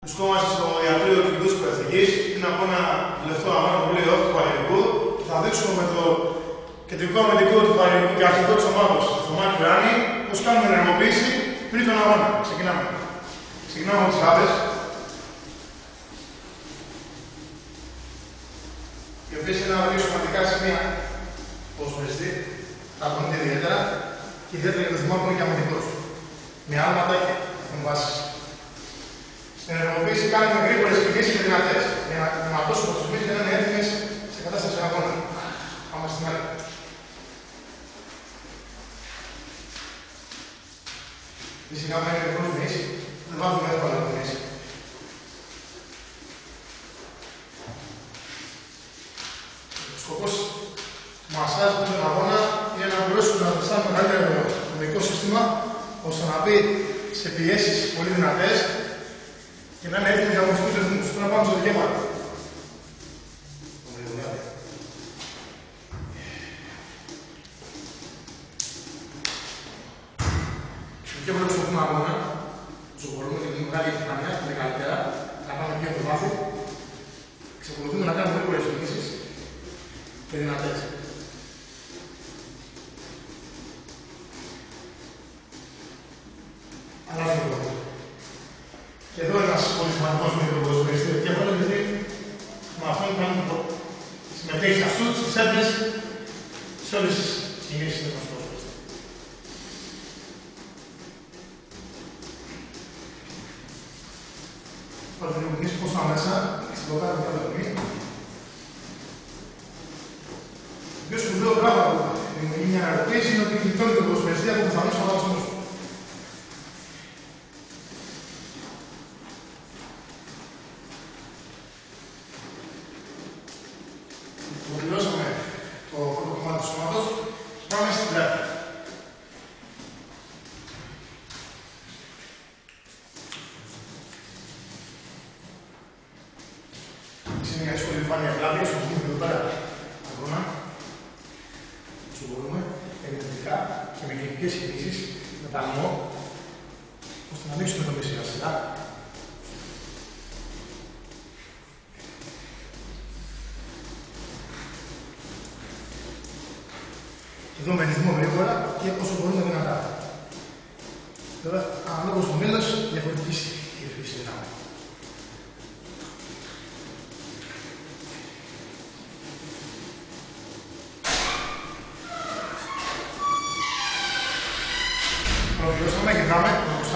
Βρισκόμαστε στο ιατρείο Κεντρικής Υπερεθνικής. Είναι από ένα τελευταίο αγώνα του play-off του Πανελληνικού. Θα δείξουμε με το κεντρικό αμυντικό του Πανελληνικού και αρχικό της ομάδος, το Μάκη Ράνη, πώς κάνουμε ενεργοποίηση πριν τον αγώνα. Ξεκινάμε. Ξεκινάμε από τις γάμπες, οι οποίες είναι ένα δύο σημαντικά σημεία ποδοσφαιριστή, τα τονείται ιδιαίτερα και ιδιαίτερα για το θυμό που είναι και αμυντικός. Με άλματα και εμβάσεις. Στην ενεργοποίηση κάνουμε γρήγορες κινήσεις και δυνατές, για να ματώσουμε τους μυς και να είναι έτοιμες σε κατάσταση αγώνα. Πάμε στην άλλη. Φυσικά με είναι γρήγορος μυς, δεν βάζουμε εύκολα το μυς. Ο σκοπός του μασάζ του αγώνα είναι να μπορέσουμε να διστάμε καλύτερα το οδικό σύστημα, ώστε να μπει σε πιέσεις πολύ δυνατές και να είναι έτοιμοι για αγωνιστικούς ρυθμούς. Τώρα πάμε στο δικαίωμα. Το δικαίωμα που έχουμε αγώνα, όσο μπορούμε και την μεγάλη κοινωνία, την μεγαλύτερα, να πάμε και το βάθη. Ξεκολουθούμε να κάνουμε γρήγορες κινήσεις και δυνατές. Αλλάζει το. Και εδώ είναι ένας πολύ σημαντικός μικροποδοσφαιριστής και αυτό γιατί με αυτόν κάνουμε το συμμετέχει σε αυτούς, στις έντρες, σε όλες τις κινήσεις του ποδοσφαιριστή. Θα δημιουργήσει προς τα μέσα, στην πλοκάδα του καταδομή. Το πιο σπουδαίο πράγμα που δημιουργεί μια ενεργοποίηση είναι ότι γλιτώνει τον ποδοσφαιριστή από πιθανούς φαντασμούς. Ολοκληρώσαμε το πρώτο κομμάτι του σώματος. Πάμε στην πλάτη. Είναι μια δύσκολη εμφάνεια πλάτη, όσο μπορούμε εδώ πέρα αγώνα. Όσο μπορούμε, ενεργητικά και με γενικές κινήσεις, με παλμό, ώστε να ανοίξουμε το μισή σειρά. Εδώ με ρυθμό γρήγορα και όσο μπορούμε δυνατά. Τώρα, ανάλογα στο μέλος, διαφορετική η χρήση δυνάμει.